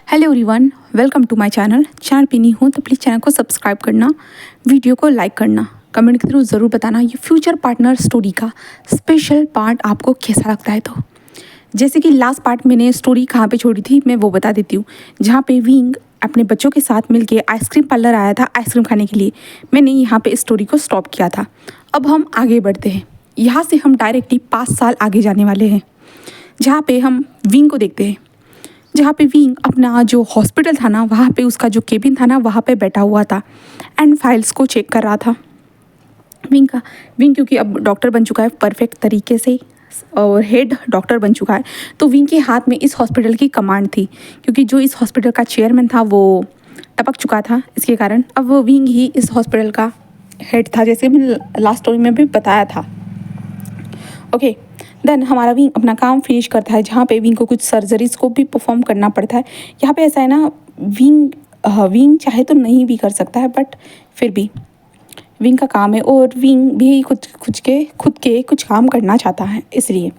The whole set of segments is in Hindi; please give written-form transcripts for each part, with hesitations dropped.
Hello everyone, welcome to my channel पे नहीं हो तो प्लीज़ चैनल को सब्सक्राइब करना, वीडियो को लाइक करना, कमेंट के थ्रू ज़रूर बताना ये फ्यूचर पार्टनर स्टोरी का स्पेशल पार्ट आपको कैसा लगता है। तो जैसे कि लास्ट पार्ट मैंने स्टोरी कहाँ पे छोड़ी थी मैं वो बता देती हूँ, जहाँ पे विंग अपने बच्चों के साथ मिलके आइसक्रीम पार्लर आया था आइसक्रीम खाने के लिए। मैंने यहाँ पे स्टोरी को स्टॉप किया था। अब हम आगे बढ़ते हैं, यहाँ से हम डायरेक्टली 5 साल आगे जाने वाले हैं, जहाँ पे हम विंग को देखते हैं। जहाँ पे विंग अपना जो हॉस्पिटल था ना, वहाँ पे उसका जो केबिन था ना, वहाँ पे बैठा हुआ था एंड फाइल्स को चेक कर रहा था। विंग क्योंकि अब डॉक्टर बन चुका है परफेक्ट तरीके से और हेड डॉक्टर बन चुका है, तो विंग के हाथ में इस हॉस्पिटल की कमांड थी। क्योंकि जो इस हॉस्पिटल का चेयरमैन था वो टपक चुका था, इसके कारण अब वो विंग ही इस हॉस्पिटल का हेड था, जैसे मैंने लास्ट स्टोरी में भी बताया था। ओके, देन हमारा विंग अपना काम फिनिश करता है, जहाँ पे विंग को कुछ सर्जरीज को भी परफॉर्म करना पड़ता है। यहाँ पे ऐसा है ना, विंग चाहे तो नहीं भी कर सकता है, बट फिर भी विंग का काम है और विंग भी खुद के कुछ काम करना चाहता है। इसलिए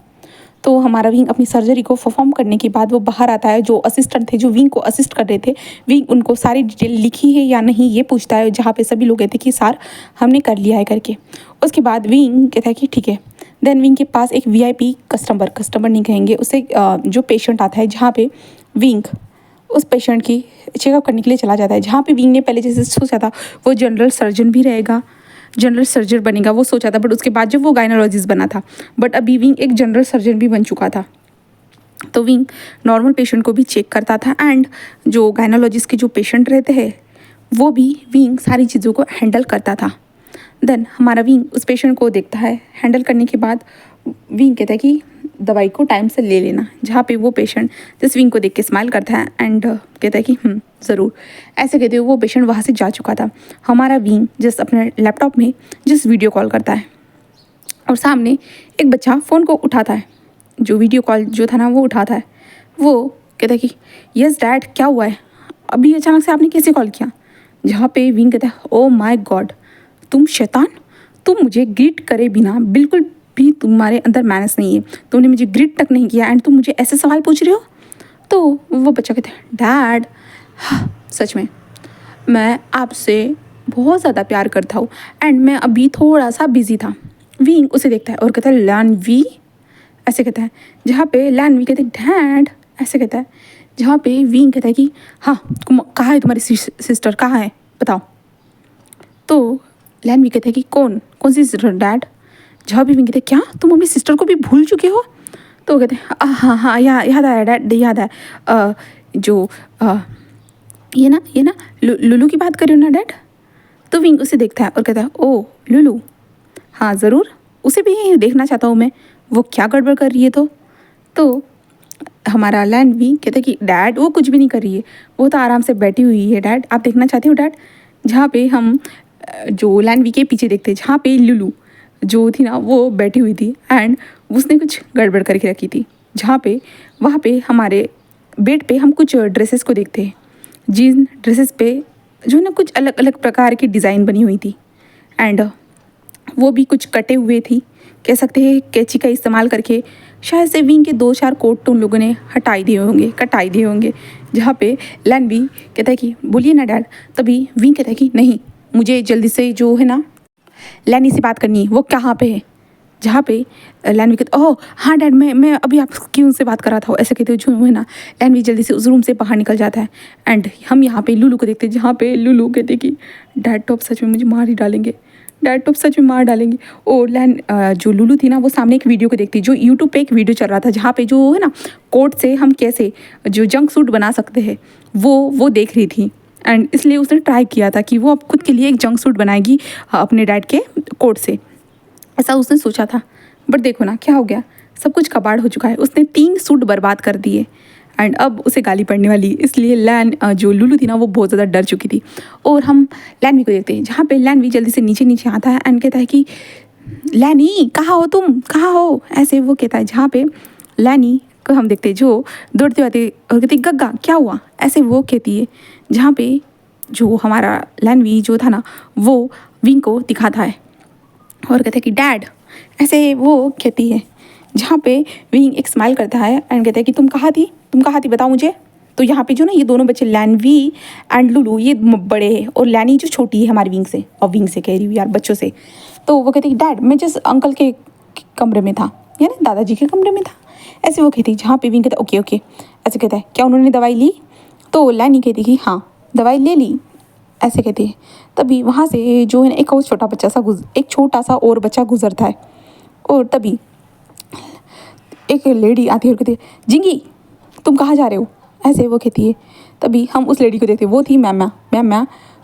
तो हमारा विंग अपनी सर्जरी को परफॉर्म करने के बाद वो बाहर आता है। जो असिस्टेंट थे जो विंग को असिस्ट कर रहे थे, विंग उनको सारी डिटेल लिखी है या नहीं ये पूछता है, जहाँ पे सभी लोग कहते कि सर हमने कर लिया है करके। उसके बाद विंग कहता है कि ठीक है। देन विंग के पास एक वीआईपी कस्टमर नहीं कहेंगे उसे, जो पेशेंट आता है, जहाँ पे विंग उस पेशेंट की चेकअप करने के लिए चला जाता है। जहाँ पे विंग ने पहले जैसे सोचा था वो जनरल सर्जन भी रहेगा, जनरल सर्जन बनेगा वो सोचा था, बट उसके बाद जब वो गायनोलॉजिस्ट बना था, बट अभी विंग एक जनरल सर्जन भी बन चुका था। तो विंग नॉर्मल पेशेंट को भी चेक करता था एंड जो गायनोलॉजिस्ट के जो पेशेंट रहते हैं वो भी विंग सारी चीज़ों को हैंडल करता था। देन हमारा विंग उस पेशेंट को देखता है, हैंडल करने के बाद विंग कहता है कि दवाई को टाइम से ले लेना। जहाँ पे वो पेशेंट जिस विंग को देख के स्माइल करता है एंड कहता है कि ज़रूर। ऐसे कहते हुए वो पेशेंट वहाँ से जा चुका था। हमारा विंग जिस अपने लैपटॉप में जिस वीडियो कॉल करता है और सामने एक बच्चा फ़ोन को उठाता है, जो वीडियो कॉल जो था ना वो उठाता है। वो कहता है कि यस डैड, क्या हुआ है, अभी अचानक से आपने कैसे कॉल किया। जहाँ पे विंग कहता है ओ माय गॉड, तुम शैतान, तुम मुझे ग्रीट करे बिना बिल्कुल भी तुम्हारे अंदर मैनर्स नहीं है, तुमने मुझे ग्रीट तक नहीं किया एंड तुम मुझे ऐसे सवाल पूछ रहे हो। तो वो बच्चा कहता है डैड, सच में मैं आपसे बहुत ज़्यादा प्यार करता हूँ एंड मैं अभी थोड़ा सा बिजी था। विंग उसे देखता है और कहता है लैन वी, ऐसे कहता है। जहाँ पे लैन वी कहते हैं डैड, ऐसे कहता है। जहाँ पे विंग कहता है कि हाँ कहाँ है तुम्हारी सिस्टर, कहाँ है बताओ। तो लैन वी कहता है कि कौन सी सिस्टर डैड। जहाँ भी विंग कहते हैं क्या तुम अपनी सिस्टर को भी भूल चुके हो। तो वो कहते हैं हाँ याद आया डैड, याद आया, जो ये ना लुलू की बात कर रहे हो ना डैड। तो विंग उसे देखता है और कहता है ओ लुलू, हाँ ज़रूर, उसे भी देखना चाहता हूँ मैं, वो क्या गड़बड़ कर रही है। तो हमारा लैंड भी कहता है कि डैड वो कुछ भी नहीं कर रही है, वो तो आराम से बैठी हुई है डैड, आप देखना चाहते हो डैड। जहाँ पे हम जो लैंड वी के पीछे देखते हैं, जहाँ पे लुलू जो थी ना वो बैठी हुई थी एंड उसने कुछ गड़बड़ करके रखी थी। जहाँ पे वहाँ पे हमारे बेड पे हम कुछ ड्रेसेस को देखते हैं, जिन ड्रेसेस पे जो ना कुछ अलग अलग प्रकार की डिज़ाइन बनी हुई थी एंड वो भी कुछ कटे हुए थी, कह सकते हैं कैंची का इस्तेमाल करके। शायद से विंग के 2-4 कोट तो उन लोगों ने कटाई दिए होंगे। जहाँ पे लैन भी कहता है कि बोलिए ना डैड। तभी विंग कहता है कि नहीं, मुझे जल्दी से जो है ना लैनी से बात करनी है, वो कहाँ पे है। जहाँ पे लैन भी कहते ओह हाँ डैड, मैं अभी आपकी उनसे बात कर रहा था, ऐसे कहते जो है ना। लैन भी जल्दी से उस रूम से बाहर निकल जाता है एंड हम यहाँ पे लुलू को देखते हैं, जहाँ पे लुलू कहते कि डैड तो अब सच में मुझे मार ही डालेंगे, डैड तो सच में मार डालेंगे। और लैन जो लुलू थी ना वो सामने एक वीडियो को देखती, जो यूट्यूब पे एक वीडियो चल रहा था, जहाँ पे जो है ना कोट से हम कैसे जो जंक सूट बना सकते हैं वो देख रही थी एंड इसलिए उसने ट्राई किया था कि वो अब खुद के लिए एक जंक सूट बनाएगी अपने डैड के कोट से, ऐसा उसने सोचा था। बट देखो ना क्या हो गया, सब कुछ कबाड़ हो चुका है। उसने 3 सूट बर्बाद कर दिए एंड अब उसे गाली पड़ने वाली। इसलिए लैन जो लुलू थी ना वो बहुत ज़्यादा डर चुकी थी। और हम लैनवी को देखते हैं, जहाँ पे लैनवी जल्दी से नीचे आता है एंड कहता है कि लैनी कहाँ हो तुम, कहाँ हो, ऐसे वो कहता है। जहाँ पे लैनी को हम देखते हैं जो दौड़ते आते और कहती गग्गा क्या हुआ, ऐसे वो कहती है। जहाँ पे जो हमारा लैनवी जो था ना वो विंग को दिखाता है और कहता है कि डैड, ऐसे वो कहती है। जहाँ पे विंग एक स्माइल करता है एंड कहता है कि तुम कहाँ थी बताओ मुझे। तो यहाँ पे जो ना ये दोनों बच्चे लैनवी एंड लुलू ये बड़े हैं और लैनी जो छोटी है हमारी विंग से, और विंग से कह रही हूँ यार बच्चों से। तो वो कहती डैड मैं जिस अंकल के कमरे में था, यानी दादाजी के कमरे में था, ऐसे वो कहती। जहाँ पे विंग कहता ओके ओके, ऐसे कहता है क्या उन्होंने दवाई ली? तो लैनी कहती कि हाँ दवाई ले ली, ऐसे कहती है। तभी वहाँ से जो है ना एक और छोटा सा और बच्चा गुजरता है, और तभी एक लेडी आती है और कहती है जिंगी तुम कहाँ जा रहे हो, ऐसे वो कहती है। तभी हम उस लेडी को देखते हैं, वो थी मैम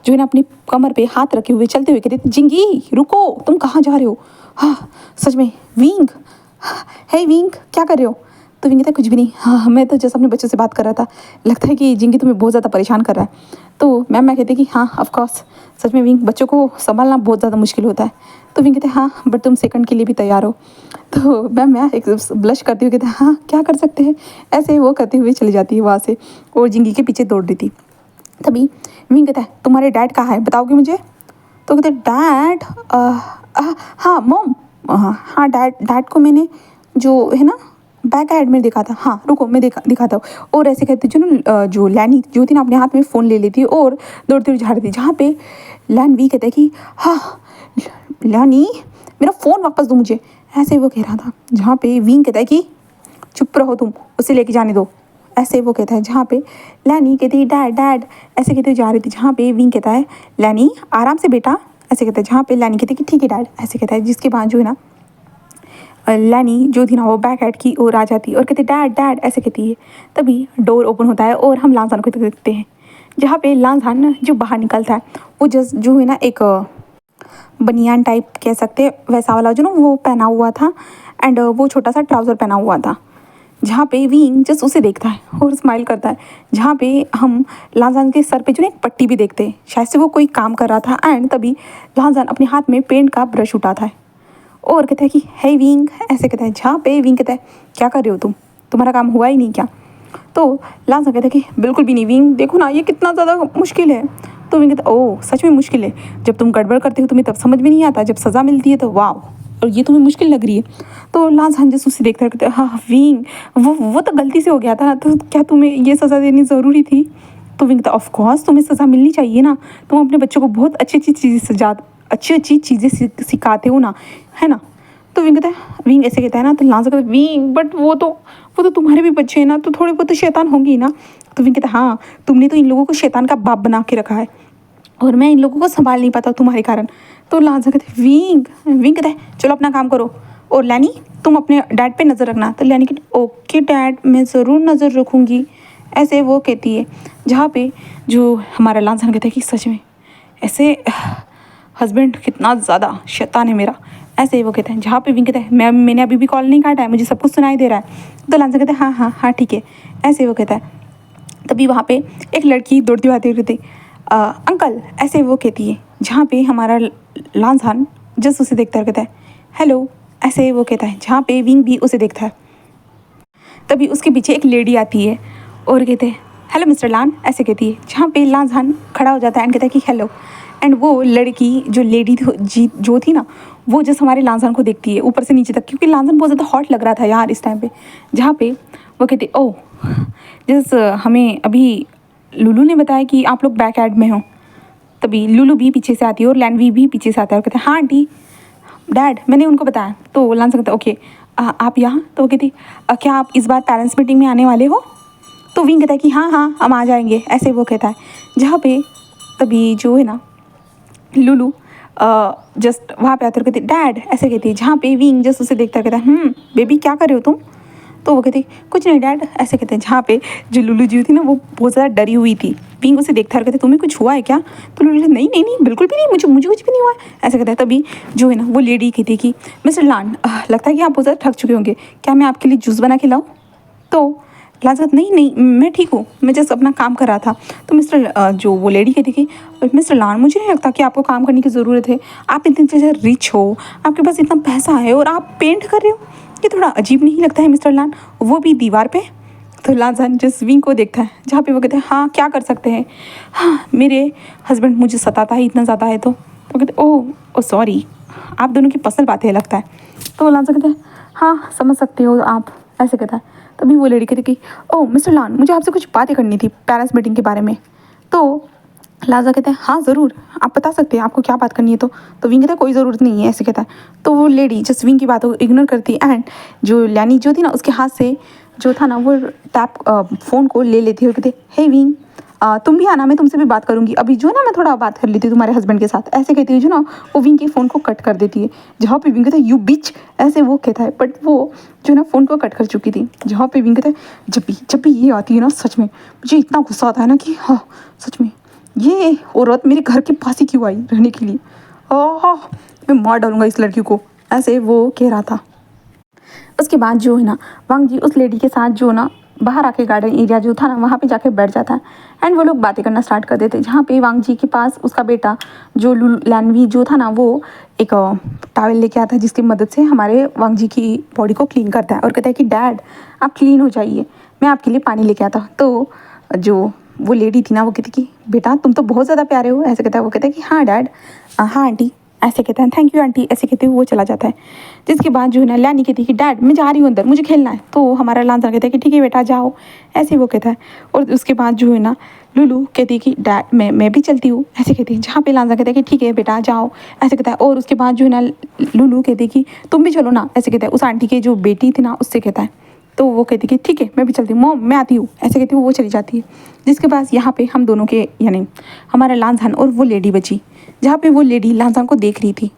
जो है ना अपनी कमर पे हाथ रखे हुए चलते हुए कहती है जिंगी रुको तुम कहाँ जा रहे हो। हाँ सच में विंग, हे विंग क्या कर रहे हो? तो विंग कहता है कुछ भी नहीं, हाँ मैं तो जैसे अपने बच्चों से बात कर रहा था, लगता है कि जिंगी तुम्हें बहुत ज़्यादा परेशान कर रहा है। तो मैं कहती कि हाँ ऑफ कोर्स, सच में विंग बच्चों को संभालना बहुत ज़्यादा मुश्किल होता है। तो विंग कहते हैं हाँ बट तुम सेकंड के लिए भी तैयार हो। तो मैं एक ब्लश करती हुई कहते हैं हाँ क्या कर सकते हैं, ऐसे वो करते हुए चली जाती है वहाँ से और जिंगी के पीछे दौड़ रही थी। तभी विंग कहता है तुम्हारे डैड कहाँ है बताओगे मुझे? तो कहते डैड हाँ मॉम, हाँ डैड को मैंने जो है ना बैक एड में देखा था, हाँ रुको मैं दिखाता हूँ। और ऐसे कहते जो ना जो लैनी जो थी ना अपने हाथ में फ़ोन ले लेती और दौड़ती हुई जा रही थी। जहाँ पे लैन वी कहता है कि हाँ लैनी मेरा फ़ोन वापस दो मुझे, ऐसे वो कह रहा था। जहाँ पे विंग कहता है कि चुप रहो तुम, उसे लेके जाने दो, ऐसे वो कहता है। जहाँ पे लैनी कहती है डैड ऐसे कहते हुए जा रही थी। जहाँ पे विंग कहता है लैनी आराम से बेटा, ऐसे कहता है। जहाँ पे लैनी कहती है कि ठीक है डैड, ऐसे कहता है। जिसके बाद जो है ना लैनी जो थी ना वो बैक एड की ओर आ जाती है और कहती डैड ऐसे कहती है। तभी डोर ओपन होता है और हम लांसान को देखते हैं। जहाँ पे लांसान जो बाहर निकलता है वो जो है ना एक बनियान टाइप कह सकते हैं वैसा वाला जो ना वो पहना हुआ था, एंड वो छोटा सा ट्राउज़र पहना हुआ था। जहाँ पे विंग जस्ट उसे देखता है और स्माइल करता है। जहाँ पे हम लांसान के सर पे जो ना एक पट्टी भी देखते हैं, शायद से वो कोई काम कर रहा था। एंड तभी लांसान अपने हाथ में पेंट का ब्रश उठाता है और कहता है कि हे विंग, ऐसे कहता है। जहाँ पे विंग कहता है क्या कर रहे हो तुम्हारा काम हुआ ही नहीं क्या? तो लांसान कहता है कि बिल्कुल भी नहीं विंग, देखो ना ये कितना ज़्यादा मुश्किल है। तो विंग कहता है ओह सच में मुश्किल है, जब तुम गड़बड़ करते हो तुम्हें तब समझ में नहीं आता, जब सज़ा मिलती है तो वाह, और ये तुम्हें मुश्किल लग रही है। तो लांसान जैसे उसे देखता है कहते हैं हाँ विंग वो तो गलती से हो गया था ना, तो क्या तुम्हें ये सज़ा देनी ज़रूरी थी? तो विंग कहता ऑफ कोर्स तुम्हें सज़ा मिलनी चाहिए ना, तुम अपने बच्चों को बहुत अच्छी अच्छी चीज़ें सिखाते हो ना, है ना? तो विंग ऐसे कहता है ना। तो लांसान कहता है विंग बट वो तो तुम्हारे भी बच्चे हैं ना, तो थोड़े बहुत तो शैतान होंगे ही ना। तो विंग कहता है हाँ तुमने तो इन लोगों को शैतान का बाप बना के रखा है और मैं इन लोगों को संभाल नहीं पाता तुम्हारे कारण। तो लांसान कहते हैं विंग कहता है चलो अपना काम करो और लैनी तुम अपने डैड पे नज़र रखना। तो लैनी कहती ओके डैड मैं ज़रूर नज़र रखूँगी, ऐसे वो कहती है। जहाँ पे जो हमारा लांसान कहता है कि सच में ऐसे हस्बैंड कितना ज़्यादा शैतान है मेरा, ऐसे ही वो कहते हैं। जहाँ पे विंग कहता है मैंने अभी भी कॉल नहीं काटा है, मुझे सब कुछ सुनाई दे रहा है। तो लांसान कहता है हाँ ठीक है, ऐसे वो कहता है। तभी वहाँ पे एक लड़की दौड़ती हुई आती रहती अंकल, ऐसे वो कहती है। जहाँ पे हमारा लांसान जस्ट उसे देखता है कहता है हेलो, ऐसे वो कहता है। जहाँ पे विंग भी उसे देखता है। तभी उसके पीछे एक लेडी आती है और कहते हैं हेलो मिस्टर लान, ऐसे कहती है। जहाँ पे लांसान खड़ा हो जाता है एंड कहता है कि हेलो। एंड वो लड़की जो लेडी जो थी ना वो जस्ट हमारे लांसान को देखती है ऊपर से नीचे तक, क्योंकि लांसान बहुत ज़्यादा हॉट लग रहा था यार इस टाइम पे। जहाँ पे वो कहती ओह जस्ट हमें अभी लुलू ने बताया कि आप लोग बैक एड में हो। तभी लुलू भी पीछे से आती है और लैनवी भी पीछे से आता है और कहते हैं हाँ आंटी डैड मैंने उनको बताया। तो लांसान कहता है ओके आप यहाँ? तो वो कहती क्या आप इस बार पेरेंट्स मीटिंग में आने वाले हो? तो विंग कहता है कि हाँ हम आ जाएंगे, ऐसे वो कहता है। जहाँ पे तभी जो है ना लुलू जस्ट वहाँ पे आते और कहती डैड, ऐसे कहती है। जहाँ पे विंग जस्ट उसे देखता कहता है बेबी क्या कर रहे हो तुम? तो वो कहती कुछ नहीं डैड, ऐसे कहते हैं। जहाँ पे जो लुलू जी थी ना वो बहुत ज़्यादा डरी हुई थी। विंग उसे देखता और कहते तुम्हें कुछ हुआ है क्या? तो लुलू नहीं बिल्कुल भी नहीं, मुझे कुछ भी नहीं हुआ है, ऐसे कहता है। तभी जो है ना वो लेडी कहती कि मिस्टर लान लगता है कि आप बहुत ज़्यादा थक चुके होंगे, क्या मैं आपके लिए जूस बना के लाऊं? तो लांसान नहीं मैं ठीक हूँ, मैं जस्ट अपना काम कर रहा था। तो मिस्टर जो वो लेडी कहती कि मिस्टर लान मुझे नहीं लगता कि आपको काम करने की ज़रूरत है, आप इतने ज़्यादा रिच हो, आपके पास इतना पैसा है और आप पेंट कर रहे हो, ये थोड़ा अजीब नहीं लगता है मिस्टर लान, वो भी दीवार पे? तो लांसान जस्ट विंग को देखता है। जहाँ पे वो कहते हैं हाँ क्या कर सकते हैं, हाँ मेरे हस्बैंड मुझे सताता है इतना ज़्यादा है। तो कहते ओह सॉरी, आप दोनों की पर्सनल बातें लगता है। तो लांसान कहते हैं हाँ समझ सकते हो आप, ऐसे कहता है। तभी वो लेडी कहती कि ओह मिस्टर लान, मुझे आपसे कुछ बातें करनी थी पेरेंट्स मीटिंग के बारे में। तो लाजा कहता है हाँ ज़रूर, आप बता सकते हैं आपको क्या बात करनी है। तो विंग कहता है कोई ज़रूरत नहीं है, ऐसे कहता है। तो वो लेडी जस्ट विंग की बातों को इग्नोर करती एंड जो लैनी जो थी ना उसके हाथ से जो था ना वो टैप फ़ोन को ले लेती है और कहते हे विंग, तुम भी आना, मैं तुमसे भी बात करूंगी। अभी जो है ना मैं थोड़ा बात कर लेती हूँ तुम्हारे हस्बैंड के साथ, ऐसे कहती है जो ना वो विंग के फ़ोन को कट कर देती है। जहाँ पे विंग कहता है यू बिच, ऐसे वो कहता है, बट वो जो ना फ़ोन को कट कर चुकी थी। जहाँ पे विंग कहता है जब भी ये आती है ना सच में मुझे इतना गुस्सा आता है ना कि हाँ सच में ये औरत मेरे घर के पास ही क्यों आई रहने के लिए, मैं मार डालूंगा इस लड़की को, ऐसे वो कह रहा था। उसके बाद जो है ना वांग जी उस लेडी के साथ जो ना बाहर आके गार्डन एरिया जो था ना वहाँ पे जाके बैठ जाता है एंड वो लोग बातें करना स्टार्ट कर देते। जहाँ पे वांग जी के पास उसका बेटा जो लैनवी जो था ना वो एक टॉवेल लेके आता है जिसकी मदद से हमारे वांग जी की बॉडी को क्लीन करता है और कहता है कि डैड आप क्लीन हो जाइए, मैं आपके लिए पानी लेके आता हूँ। तो जो वो लेडी थी ना वो कहती कि बेटा तुम तो बहुत ज़्यादा प्यारे हो, ऐसे कहता है। वो कहता है कि हाँ डैड, हाँ आंटी, ऐसे कहता है। थैंक यू आंटी, ऐसे कहते हुए वो चला जाता है। जिसके बाद जो है ना लैनी कहती है कि डैड मैं जा रही हूँ अंदर, मुझे खेलना है। तो हमारा लांसर कहता है कि ठीक है बेटा जाओ, ऐसे वो कहता है। और उसके बाद जो है ना लुलू कहती है कि डैड मैं भी चलती हूँ, ऐसे कहती है। जहाँ पे लांसर कहता है कि ठीक है बेटा जाओ, ऐसे कहता है। और उसके बाद जो है ना लुलू कहती है कि तुम भी चलो ना, ऐसे कहता है। उस आंटी की जो बेटी थी ना उससे कहता है। तो वो कहती कि ठीक है मैं भी चलती हूँ, मॉम मैं आती हूँ, ऐसे कहती हूँ। वो चली जाती है। जिसके पास यहाँ पे हम दोनों के यानी हमारा लांसान और वो लेडी बची, जहाँ पे वो लेडी लांसान को देख रही थी।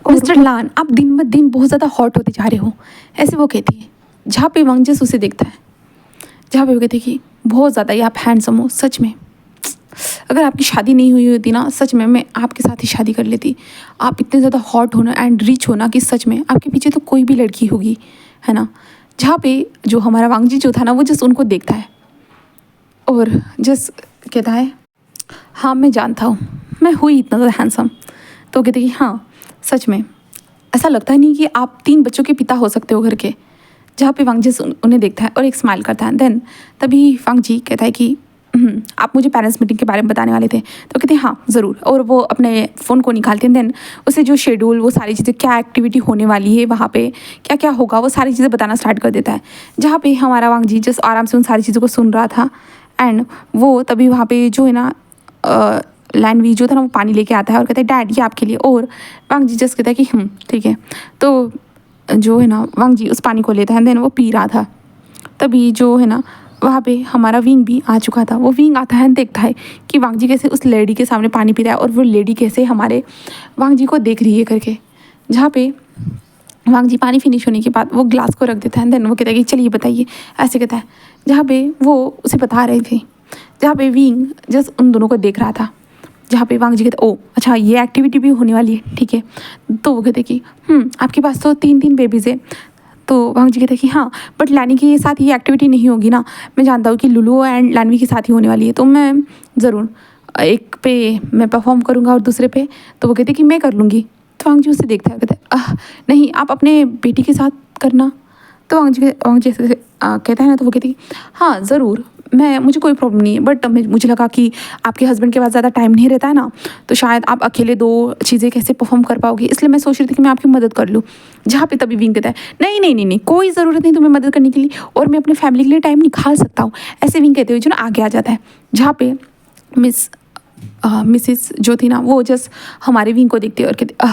मिस्टर लान आप दिन ब दिन बहुत ज़्यादा हॉट होते जा रहे हो, ऐसे वो कहती है। जहाँ पे वांग जस उसे देखता है, जहाँ पे वो कहती है कि बहुत ज़्यादा ही आप हैंडसम हो सच में, अगर आपकी शादी नहीं हुई होती ना सच में मैं आपके साथ ही शादी कर लेती। आप इतने ज़्यादा हॉट होना एंड रिच होना कि सच में आपके पीछे तो कोई भी लड़की होगी, है ना। जहाँ पे जो हमारा वांग जी जो था ना वो जस्ट उनको देखता है और जस्ट कहता है हाँ मैं जानता हूँ मैं हुई इतना ज़्यादा हैंडसम। तो कहते कि हाँ सच में ऐसा लगता ही नहीं कि आप 3 बच्चों के पिता हो सकते हो घर के। जहाँ पे वांग जी उन्हें देखता है और एक स्माइल करता है। देन तभी वांग जी कहता है कि आप मुझे पेरेंट्स मीटिंग के बारे में बताने वाले थे। तो कहते हैं हाँ ज़रूर। और वो अपने फ़ोन को निकालते हैं। देन उसे जो शेड्यूल वो सारी चीज़ें क्या एक्टिविटी होने वाली है वहाँ पे क्या क्या होगा वो सारी चीज़ें बताना स्टार्ट कर देता है। जहाँ पे हमारा वांग जी जस्ट आराम से उन सारी चीज़ों को सुन रहा था एंड वो तभी वहाँ पे जो है ना लैनवी जो था ना वो पानी लेके आता है और कहता है डैड ये आपके लिए। और वांग जी जस्ट कहता है कि ठीक है। तो जो है ना वांग जी उस पानी को लेता है। देन वो पी रहा था। तभी जो है ना वहाँ पे हमारा विंग भी आ चुका था। वो विंग आता है देखता है कि वांग जी कैसे उस लेडी के सामने पानी पी रहा है और वो लेडी कैसे हमारे वांग जी को देख रही है करके। जहाँ पे वांग जी पानी फिनिश होने के बाद वो ग्लास को रख देता है। देन वो कहता है कि चलिए बताइए, ऐसे कहता है। जहाँ पे वो उसे बता रहे थे, जहाँ पे विंग जस्ट उन दोनों को देख रहा था। जहाँ पे वांग जी कहते ओ अच्छा ये एक्टिविटी भी होने वाली है, ठीक है। तो वो कहते कि आपके पास तो 3 बेबीज़ है। तो वांग जी कहते हैं कि हाँ बट लैनी के साथ ये एक्टिविटी नहीं होगी ना, मैं जानता हूँ कि लुलू एंड लैनवी के साथ ही होने वाली है। तो मैं ज़रूर एक पे मैं परफॉर्म करूँगा और दूसरे पे तो वो कहते कि मैं कर लूँगी। तो वांग जी उससे देखता है, कहता है नहीं आप अपने बेटी के साथ करना। तो वांग जी कहता है ना। तो वो कहती हाँ ज़रूर, मुझे कोई प्रॉब्लम नहीं है। बट मुझे लगा कि आपके हस्बैंड के पास ज़्यादा टाइम नहीं रहता है ना, तो शायद आप अकेले 2 चीज़ें कैसे परफॉर्म कर पाओगे, इसलिए मैं सोच रही थी कि मैं आपकी मदद कर लूँ। जहाँ पे तभी विंग कहता है नहीं नहीं नहीं नहीं कोई ज़रूरत नहीं तुम्हें मदद करने के लिए, और मैं अपने फैमिली के लिए टाइम निकाल सकता हूँ, ऐसे विंग कहते हुए जो ना आगे आ जाता है। जहाँ पे मिसिस जो थी ना वो जस्ट हमारे विंग को देखते और कहते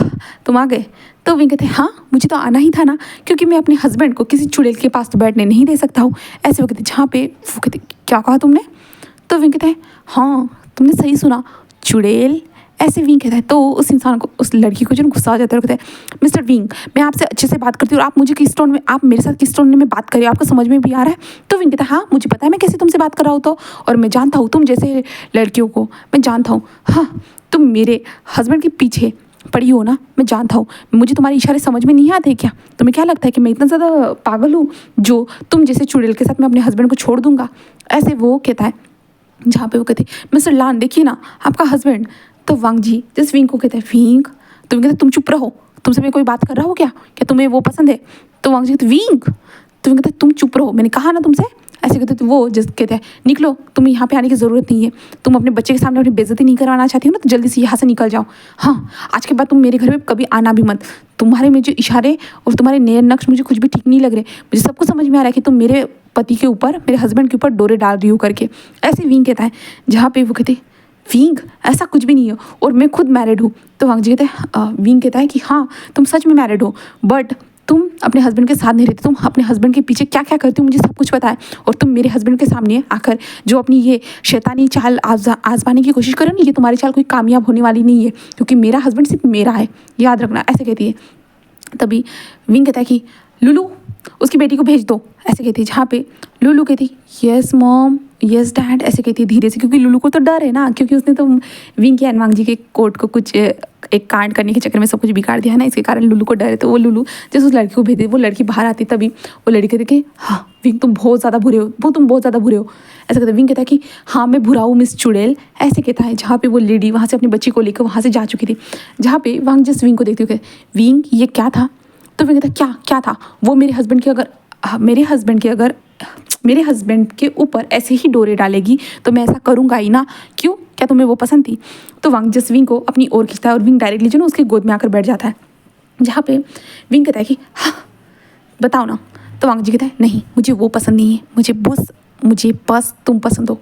तुम आ गए। तो विंग कहते हाँ मुझे तो आना ही था ना, क्योंकि मैं अपने हस्बैंड को किसी चुड़ैल के पास तो बैठने नहीं दे सकता हूँ, ऐसे वो कहते। जहाँ पे वो कहते क्या कहा तुमने। तो विंग कहता है हाँ तुमने सही सुना, चुड़ैल, ऐसे विंग कहता है। तो उस इंसान को उस लड़की को जो गुस्सा आ जाता है और कहता है मिस्टर विंग मैं आपसे अच्छे से बात करती हूँ और आप मुझे किस टोन में, आप मेरे साथ किस टोन में बात कर रहे हो, आपको समझ में भी आ रहा है। तो विंग कहता है हाँ मुझे पता है मैं कैसे तुमसे बात कर रहा हूँ, तो और मैं जानता हूँ तुम जैसे लड़कियों को मैं जानता हूँ। हाँ तुम मेरे हस्बैंड के पीछे पड़ी हो ना, मैं जानता हूँ। मुझे तुम्हारे इशारे समझ में नहीं आते क्या, तुम्हें क्या लगता है कि मैं इतना ज़्यादा पागल हूँ जो तुम जैसे चुड़ैल के साथ मैं अपने हस्बैंड को छोड़ दूंगा, ऐसे वो कहता है। जहाँ पे वो कहते मिस्टर लान देखिए ना आपका हस्बैंड। तो वांग जी जिस विंग को कहते हैं विंग, तो कहते तुम चुप रहो, तुमसे मैं कोई बात कर रहा हूँ क्या तुम्हें वो पसंद है। तो वांग जी कहते विंग, तो कहते तुम चुप रहो, मैंने कहा ना तुमसे, ऐसे कहते तो वो जस्ट कहते हैं निकलो, तुम यहाँ पे आने की ज़रूरत नहीं है, तुम अपने बच्चे के सामने अपनी बेइज्जती नहीं करवाना चाहती हो ना, तो जल्दी से यहाँ से निकल जाओ। हाँ, आज के बाद तुम मेरे घर में कभी आना भी मत। तुम्हारे में जो इशारे और तुम्हारे नए नक्श मुझे कुछ भी ठीक नहीं लग रहे। मुझे सब कुछ समझ में आ रहा है कि तुम मेरे पति के ऊपर, मेरे हस्बैंड के ऊपर डोरे डाल रही हो करके। ऐसे विंग कहता है, जहाँ पे वो कहते विंग ऐसा कुछ भी नहीं है और मैं खुद मैरिड हूँ। तो वांग जी कहते हैं, विंग कहता है कि हाँ तुम सच में मैरिड हो, बट तुम अपने हस्बैंड के साथ नहीं रहती, तुम अपने हस्बैंड के पीछे क्या क्या करती हो मुझे सब कुछ पता है, और तुम मेरे हस्बैंड के सामने आकर जो अपनी ये शैतानी चाल आजमाने की कोशिश करो ना, ये तुम्हारी चाल कोई कामयाब होने वाली नहीं है, क्योंकि मेरा हस्बैंड सिर्फ मेरा है, याद रखना। ऐसे कहती है। तभी विंग कहता है कि लुलू उसकी बेटी को भेज दो, ऐसे कहती है। जहाँ पे लुलू कहती यस मॉम, यस डैड, ऐसे कहती है धीरे से, क्योंकि लुलू को तो डर है ना, क्योंकि उसने तो विंग के एनवांग जी के कोर्ट को कुछ एक कांड करने के चक्कर में सब कुछ बिगाड़ दिया है ना, इसके कारण लुलू को डर है। तो वो लुलू जैसे उस लड़की को भेज दे, वो लड़की बाहर आती तभी वो लड़की कहती कि हाँ विंग तुम बहुत ज़्यादा बुरे हो, वो तुम बहुत ज़्यादा बुरे हो, ऐसा कहता है। विंग कहता है कि हाँ मैं बुरा हूँ मिस चुड़ैल, ऐसे कहता है। जहाँ पे वो लेडी वहाँ से अपनी बच्ची को लेकर वहाँ से जा चुकी थी। जहाँ पे वांग जस्ट विंग को देखती हुई विंग ये क्या था, तो विंग कहता क्या क्या था, वो मेरे हस्बैंड के ऊपर ऐसे ही डोरे डालेगी तो मैं ऐसा करूँगा ही ना, क्यों, क्या तुम्हें वो पसंद थी। तो वांग जस्ट विंग को अपनी ओर खींचता है और विंग डायरेक्टली जो ना उसकी गोद में आकर बैठ जाता है। जहाँ पे विंग कहता है कि हाँ बताओ ना। तो वांग जी कहता है नहीं मुझे वो पसंद नहीं है, मुझे बस तुम पसंद हो,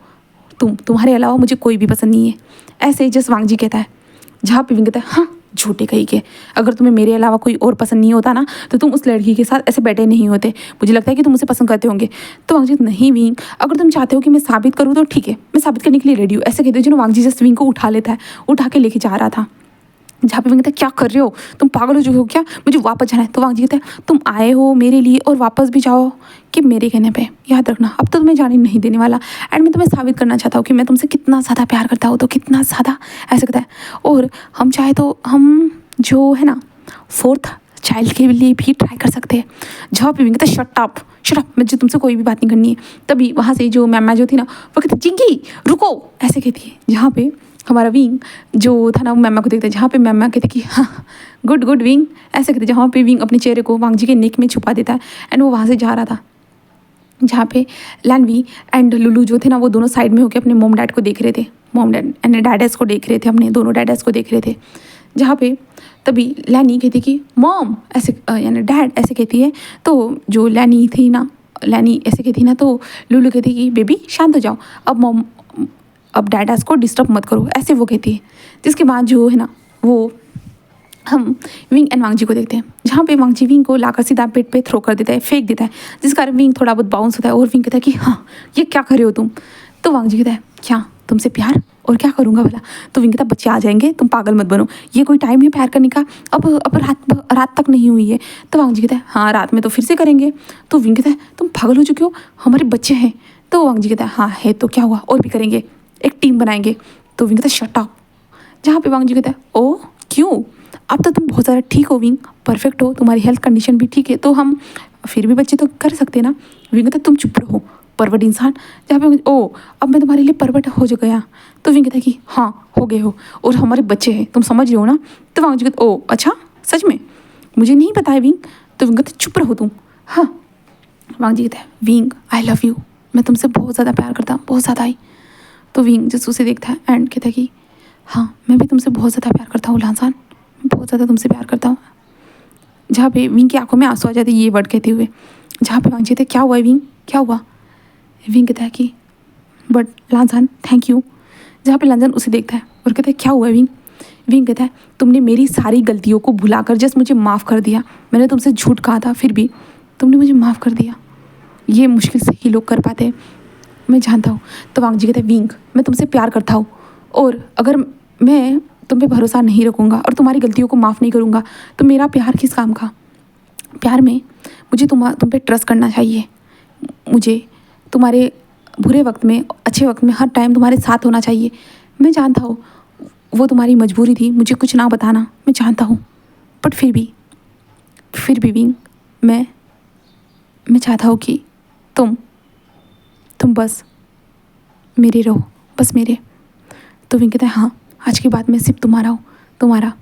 तुम्हारे अलावा मुझे कोई भी पसंद नहीं है, ऐसे जस्ट वांग जी कहता है। जहाँ पे विंग कहता है हाँ झूठे कही के, अगर तुम्हें मेरे अलावा कोई और पसंद नहीं होता ना तो तुम उस लड़की के साथ ऐसे बैठे नहीं होते, मुझे लगता है कि तुम उसे पसंद करते होंगे। तो वांग जी नहीं विंग, अगर तुम चाहते हो कि मैं साबित करूँ तो ठीक है, मैं साबित करने के लिए रेडी हूँ, ऐसे कहते हो। जो वांग जी जस्ट विंग को उठा लेता है, उठा के लेके जा रहा था। जहाँ पे विंग कहता है क्या कर रहे हो, तुम पागल हो चुके हो क्या, मुझे वापस जाना है। तो वांग जी कहता है तुम आए हो मेरे लिए और वापस भी जाओ कि मेरे कहने पे, याद रखना अब तो तुम्हें जाने नहीं देने वाला, एंड मैं तुम्हें साबित करना चाहता हूँ कि मैं तुमसे कितना ज़्यादा प्यार करता हूँ, तो कितना ज़्यादा, ऐसे कहता है। और हम चाहे तो हम जो है ना 4th चाइल्ड के लिए भी ट्राई कर सकते हैं। जहाँ पे विंग कहता है शट अप, मुझे तुमसे कोई भी बात नहीं करनी है। तभी वहाँ से जो मैमा जो थी ना वो कहती चिंकी रुको, ऐसे कहती है। जहाँ पे हमारा विंग जो था ना वो मैमा को देखता है। जहाँ पे मैमा कहते कि हाँ गुड विंग, ऐसे कहते। जहाँ पे विंग अपने चेहरे को वांग जी के नेक में छुपा देता है एंड वो वहाँ से जा रहा था। जहाँ पे लैनवी एंड लुलू जो थे ना वो दोनों साइड में होकर अपने मॉम डैड को देख रहे थे, मॉम डैड एंड डैडेस को देख रहे थे, अपने दोनों डैडेस को देख रहे थे। जहाँ पे तभी लैनी कहती कि मॉम, ऐसे यानी डैड ऐसे कहती है। तो जो लैनी थी ना, लैनी ऐसे कहती ना, तो लुलू कहती कि बेबी शांत हो जाओ, अब डैडास को डिस्टर्ब मत करो, ऐसे वो कहती है। जिसके बाद जो है ना वो हम विंग एंड वांग जी को देखते हैं। जहाँ पे वांग जी विंग को लाकर सीधा पेट पे थ्रो कर देता है, फेंक देता है, जिस कारण विंग थोड़ा बहुत बाउंस होता है और विंग कहता है कि हाँ ये क्या कर रहे हो तुम। तो वांग जी कहता है क्या तुमसे प्यार, और क्या करूँगा भला। तो विंग कहता बच्चे आ जाएंगे, तुम पागल मत बनो, ये कोई टाइम है प्यार करने का, अब रात तक नहीं हुई है। तो वांग जी कहता है हाँ रात में तो फिर से करेंगे। तो विंग कहता है तुम पागल हो चुके हो, हमारे बच्चे हैं। तो वांग जी कहता है हाँ है तो क्या हुआ, और भी करेंगे, एक टीम बनाएंगे। तो विंग कहता है शट अप। जहाँ पे वांग जी कहता है ओ क्यों, अब तो तुम बहुत ज़्यादा ठीक हो विंग, परफेक्ट हो, तुम्हारी हेल्थ कंडीशन भी ठीक है, तो हम फिर भी बच्चे तो कर सकते हैं ना। विंग कहता है तुम चुप रहो परवट इंसान। जहाँ पे ओ अब मैं तुम्हारे लिए परवट हो जो गया। तो विंग कहता है कि हाँ हो गए हो और हमारे बच्चे हैं, तुम समझ रहे हो ना। तो वांग जी कहता ओ अच्छा सच में, मुझे नहीं पता है विंग। तो विंग कहता है चुप रहो तुम। हाँ वांग जी कहता है विंग आई लव यू, मैं तुमसे बहुत ज़्यादा प्यार करता हूँ, बहुत ज़्यादा ही। तो विंग जस्ट उसे देखता है एंड कहता है कि हाँ मैं भी तुमसे बहुत ज़्यादा प्यार करता हूँ लांसान, बहुत ज़्यादा तुमसे प्यार करता हूँ। जहाँ पे विंग की आंखों में आंसू आ जाते ये वर्ड कहते हुए। जहाँ पे वांग जी कहते क्या हुआ है विंग, क्या हुआ। विंग कहता है कि बट लांसान थैंक यू। जहाँ पे लांसान उसे देखता है और कहता है क्या हुआ है विंग। विंग कहता है तुमने मेरी सारी गलतियों को भुलाकर जस्ट मुझे माफ़ कर दिया, मैंने तुमसे झूठ कहा था फिर भी तुमने मुझे माफ़ कर दिया, ये मुश्किल से ही लोग कर पाते हैं, मैं जानता हूँ। तो वांग जी कहते हैं विंग मैं तुमसे प्यार करता हूँ, और अगर मैं तुम पे भरोसा नहीं रखूँगा और तुम्हारी गलतियों को माफ़ नहीं करूँगा तो मेरा प्यार किस काम का। प्यार में मुझे तुम पे ट्रस्ट करना चाहिए, मुझे तुम्हारे बुरे वक्त में अच्छे वक्त में हर टाइम तुम्हारे साथ होना चाहिए। मैं जानता हूँ वो तुम्हारी मजबूरी थी मुझे कुछ ना बताना, मैं जानता हूँ, बट फिर भी विंग मैं चाहता हूँ कि तुम बस मेरे रहो, बस मेरे। तो विंग कहता है हाँ आज के बाद मैं सिर्फ तुम्हारा हूँ, तुम्हारा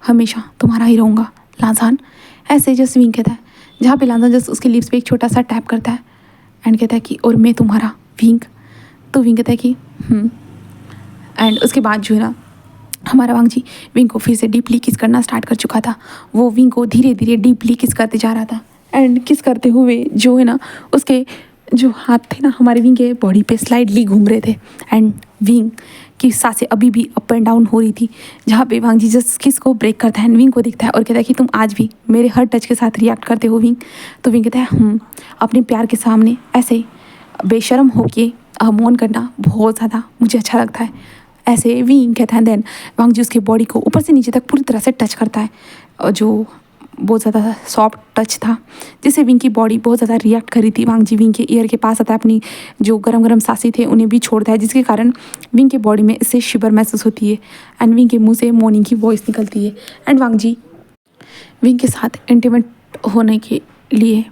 हमेशा तुम्हारा ही रहूँगा लांसान, ऐसे जस्ट विंग कहता है। जहाँ पे लांसान जस्ट उसके लिप्स पे एक छोटा सा टैप करता है एंड कहता है कि और मैं तुम्हारा विंग। तो विंग कहता है कि एंड उसके बाद जो है ना हमारा वांग जी विंग को फिर से डीपली किस करना स्टार्ट कर चुका था। वो विंग को धीरे धीरे डीपली किस करते जा रहा था एंड किस करते हुए जो है ना उसके जो हाथ थे ना हमारे विंग के बॉडी पे स्लाइडली घूम रहे थे एंड विंग की सांसें अभी भी अप एंड डाउन हो रही थी। जहाँ पे वांग जी जस्ट किस को ब्रेक करता है, विंग को दिखता है और कहता है कि तुम आज भी मेरे हर टच के साथ रिएक्ट करते हो विंग। तो विंग कहता है अपने प्यार के सामने ऐसे बेशर्म होके मौन करना बहुत ज़्यादा मुझे अच्छा लगता है, ऐसे विंग कहता है। देन वांग जी उसके बॉडी को ऊपर से नीचे तक पूरी तरह से टच करता है, जो बहुत ज़्यादा सॉफ्ट टच था जिससे विंग की बॉडी बहुत ज़्यादा रिएक्ट करी थी। वांग जी विंग के ईयर के पास आता है, अपनी जो गरम गरम सांसें थे उन्हें भी छोड़ता है, जिसके कारण विंग के बॉडी में इससे शिवर महसूस होती है एंड विंग के मुंह से मॉर्निंग की वॉइस निकलती है एंड वांग जी विंग के साथ इंटीमेट होने के लिए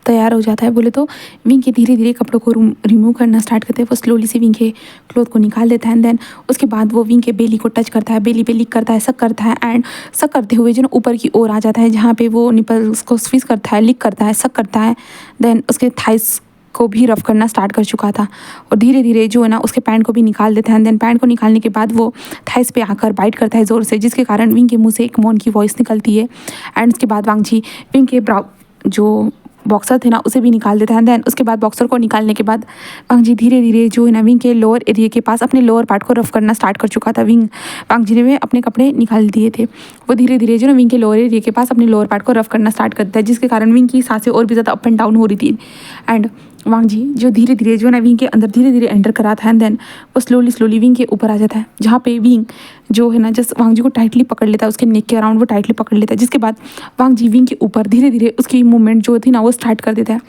तैयार हो जाता है। बोले तो विंग के धीरे धीरे कपड़ों को रिमूव करना स्टार्ट करते हैं। वो स्लोली से विंग के क्लोथ को निकाल देता है एंड देन उसके बाद वो विंग के बेली को टच करता है, बेली पे लिक करता है, सक करता है एंड सक करते हुए जो ना ऊपर की ओर आ जाता है, जहाँ पे वो निपल्स को स्क्वीज करता है, लिक करता है, सक करता है। देन उसके थाइस को भी रफ करना स्टार्ट कर चुका था और धीरे धीरे जो है ना उसके पैंट को भी निकाल देता है। देन पैंट को निकालने के बाद वो थाइस पे आकर बाइट करता है ज़ोर से, जिसके कारण विंग के मुंह से एक मौन की वॉइस निकलती है एंड उसके बाद वांग जी विंग के जो बॉक्सर थे ना उसे भी निकाल देता है। देन उसके बाद बॉक्सर को निकालने के बाद वांग जी धीरे धीरे जो है ना विंग के लोअर एरिया के पास अपने लोअर पार्ट को रफ करना स्टार्ट कर चुका था। वांग जी ने अपने कपड़े निकाल दिए थे, वो धीरे धीरे जो ना विंग के लोअर एरिया के पास अपने लोअर पार्ट को रफ करना स्टार्ट करता है, जिसके कारण विंग की सांसें और भी ज़्यादा अप एंड डाउन हो रही थी एंड वांग जी जो धीरे धीरे जो ना विंग के अंदर धीरे धीरे एंटर कराता है एंड देन वो स्लोली विंग के ऊपर आ जाता है, जहाँ पे विंग जो है ना जस्ट वांग जी को टाइटली पकड़ लेता है, उसके नेक के अराउंड वो टाइटली पकड़ लेता है, जिसके बाद वांग जी विंग के ऊपर धीरे धीरे उसकी मूवमेंट जो थी ना वो स्टार्ट कर देता है।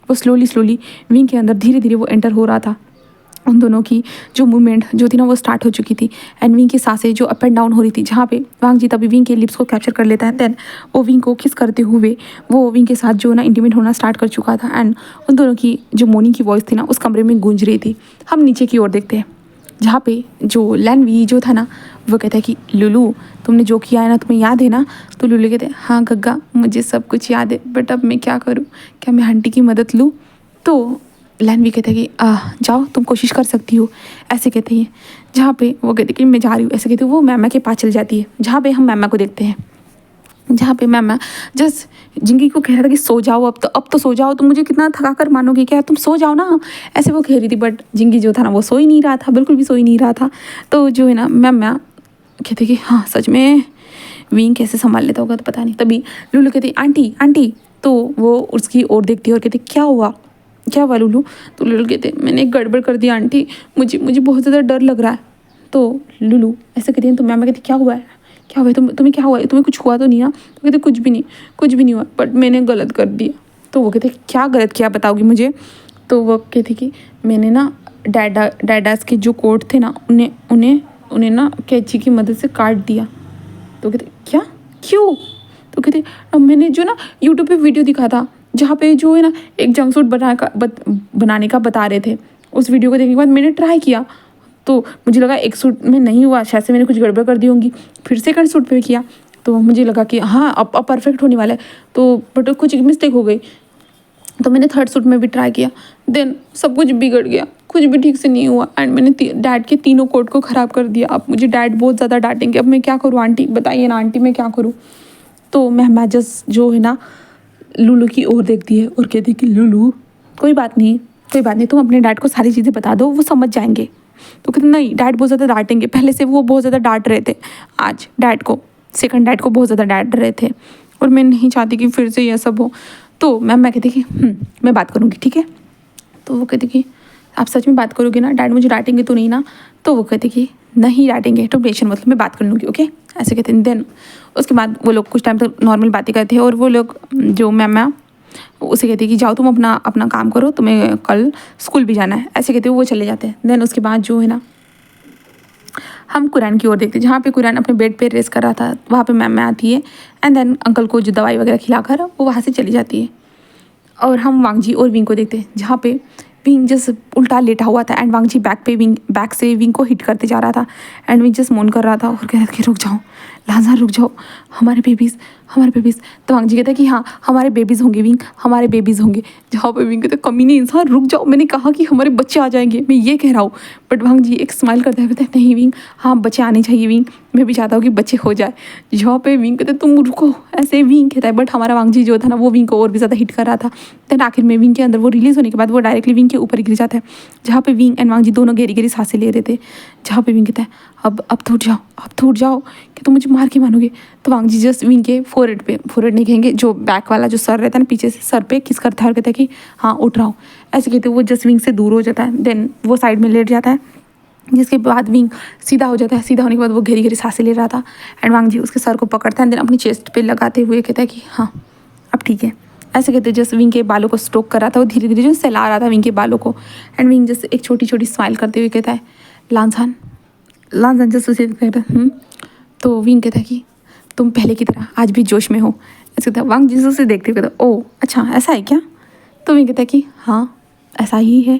वो स्लोली विंग के अंदर धीरे धीरे वो एंटर हो रहा था। उन दोनों की जो मूवमेंट जो थी ना वो स्टार्ट हो चुकी थी एंड विंग की सांसें जो अप एंड डाउन हो रही थी, जहाँ पे वांग जी तभी विंग के लिप्स को कैप्चर कर लेता है। देन वो विंग को किस करते हुए वो विंग के साथ जो ना इंटीमेट होना स्टार्ट कर चुका था एंड उन दोनों की जो मॉर्निंग की वॉइस थी ना उस कमरे में गूंज रही थी। हम नीचे की ओर देखते हैं, जहाँ पे जो लैनवी जो था ना वो कहता है कि लुलू तुमने जो किया है ना तुम्हें याद है ना। तो लुलू कहते हैं हाँ गग्गा मुझे सब कुछ याद है, बट अब मैं क्या करूँ, क्या मैं आंटी की मदद लूँ। तो लैनवी कहते हैं कि जाओ तुम कोशिश कर सकती हो, ऐसे कहते हैं। जहाँ पे वो कहते कि मैं जा रही हूँ ऐसे कहते वो मैमा के पास चल जाती है, जहाँ पे हम मैमा को देखते हैं, जहाँ पे मैमा जस्ट जिंगी को कह रहा था कि सो जाओ अब तो सो जाओ, तुम मुझे कितना थका कर मानोगे क्या, तुम सो जाओ ना, ऐसे वो कह रही थी। बट जिंगी जो था ना वो सो ही नहीं रहा था, बिल्कुल भी सो ही नहीं रहा था। तो जो है ना मैमा कहते कि हाँ सच में विंग कैसे संभाल लेता होगा तो पता नहीं। तभी लुलू कहती आंटी, तो वो उसकी ओर देखती है और कहती क्या हुआ लुलू। तो लुलू कहते मैंने एक गड़बड़ कर दी आंटी, मुझे बहुत ज़्यादा डर लग रहा है। तो लुलू ऐसे कहती है, तो मैम कहती क्या हुआ है तुम्हें क्या हुआ है, तुम्हें कुछ हुआ तो नहीं ना। तो कहते कुछ भी नहीं हुआ, बट मैंने गलत कर दिया। तो वो कहते क्या गलत किया बताओगी मुझे। तो वो कहती कि मैंने ना डैडास के जो कोट थे ना उन्हें ना कैंची की मदद से काट दिया। तो कहते क्या क्यों। तो कहते मैंने जो ना यूट्यूब पे वीडियो दिखा था जहाँ पे जो है ना एक जंक सूट बनाने का बता रहे थे, उस वीडियो को देखने के बाद मैंने ट्राई किया तो मुझे लगा एक सूट में नहीं हुआ, शायद से मैंने कुछ गड़बड़ कर दी होंगी। फिर सेकंड सूट पे किया तो मुझे लगा कि हाँ अब परफेक्ट होने वाला है, तो बट कुछ मिस्टेक हो गई। तो मैंने थर्ड सूट में भी ट्राई किया, देन सब कुछ बिगड़ गया, कुछ भी ठीक से नहीं हुआ एंड मैंने डैड के तीनों कोट को ख़राब कर दिया। अब मुझे डैड बहुत ज़्यादा डांटेंगे, अब मैं क्या करूँ आंटी बताइए ना आंटी मैं क्या करूँ। तो मैं जस्ट जो है ना लुलू की ओर देखती है और कहती कि लुलू कोई बात नहीं तुम अपने डैड को सारी चीज़ें बता दो, वो समझ जाएंगे। तो कहते नहीं डैड बहुत ज़्यादा डांटेंगे, पहले से वो बहुत ज़्यादा डांट रहे थे, आज सेकंड डैड को बहुत ज़्यादा डांट रहे थे और मैं नहीं चाहती कि फिर से यह सब हो। तो मैं कहती कि मैं बात करूँगी ठीक है। तो वो कहती कि आप सच में बात करोगे ना, डैड मुझे डांटेंगे तो नहीं ना। तो वो कहते कि नहीं डांटेंगे, तुम टेंशन मतलब मैं बात कर लूँगी ओके, ऐसे कहते हैं। देन उसके बाद वो लोग कुछ टाइम तक नॉर्मल बातें करते हैं और वो लोग जो मैम उसे कहती है कि जाओ तुम अपना काम करो, तुम्हें कल स्कूल भी जाना है, ऐसे कहते हुए वो चले जाते हैं। देन उसके बाद जो है ना हम कुरान की ओर देखते हैं, जहाँ पे कुरान अपने बेड पे रेस्ट कर रहा था, वहाँ पे मैम आती है एंड देन अंकल को जो दवाई वगैरह खिलाकर वो वहाँ से चली जाती है। और हम वांग जी और विंग को देखते हैं, जहाँ पे विंग जस्ट उल्टा लेटा हुआ था एंड वांग जी बैक से विंग को हिट करते जा रहा था एंड विंग जस्ट मोन कर रहा था और कह रहा था कि रुक जाओ लांसान रुक जाओ, हमारे बेबीज़। तो वांग जी कहता है कि हाँ हमारे बेबीज़ होंगे विंग, हमारे बेबीज़ होंगे। जहाँ पे विंग कहते कमी नहीं इंसान, रुक जाओ, मैंने कहा कि हमारे बच्चे आ जाएंगे, मैं ये कह रहा हूँ। बट वांग जी एक स्माइल करते हैं, कहते हैं नहीं विंग, हाँ बच्चे आने चाहिए विंग, मैं भी चाहता हूँ कि बच्चे हो जाए। जहाँ पे विंग कहते तुम रुको, ऐसे विंग कहता है। बट हमारा वांग जी जो था ना वो विंग को और भी ज़्यादा हिट कर रहा था। देन आखिर में विंग के अंदर वो रिलीज़ होने के बाद वो डायरेक्टली विंग के ऊपर गिर जाता है, जहाँ पे विंग एंड वांग जी दोनों गहरी गहरी सांसें ले रहे थे। जहाँ पे विंग कहता है अब तो उठ जाओ कि तुम मुझे मार के मानोगे। तो वांग जी जस्ट विंग के फोरहेड नहीं कहेंगे, जो बैक वाला जो सर रहता है ना पीछे से, सर पे किस करता है और कहता है कि हाँ उठ रहा हूँ। ऐसे कहते वो जस्ट विंग से दूर हो जाता है। देन वो साइड में लेट जाता है, जिसके बाद विंग सीधा हो जाता है। सीधा होने के बाद वो गहरी गहरी सांसें ले रहा था एंड वांग जी उसके सर को पकड़ता है, देन अपनी चेस्ट पे लगाते हुए कहता है कि हाँ अब ठीक है। ऐसे कहते जस्ट विंग के बालों को स्ट्रोक कर रहा था, वो धीरे धीरे जो सहला रहा था विंग के बालों को। एंड विंग जस्ट एक छोटी छोटी स्माइल करते हुए कहता है लांसान जस्ट उसे कहता है। तो विंग कहता है कि तुम पहले की तरह आज भी जोश में हो। ऐसे कहता है। वांग जी उसे देखते हुए कहता है ओ अच्छा ऐसा है क्या। तो विंग कहता है कि हाँ ऐसा ही है।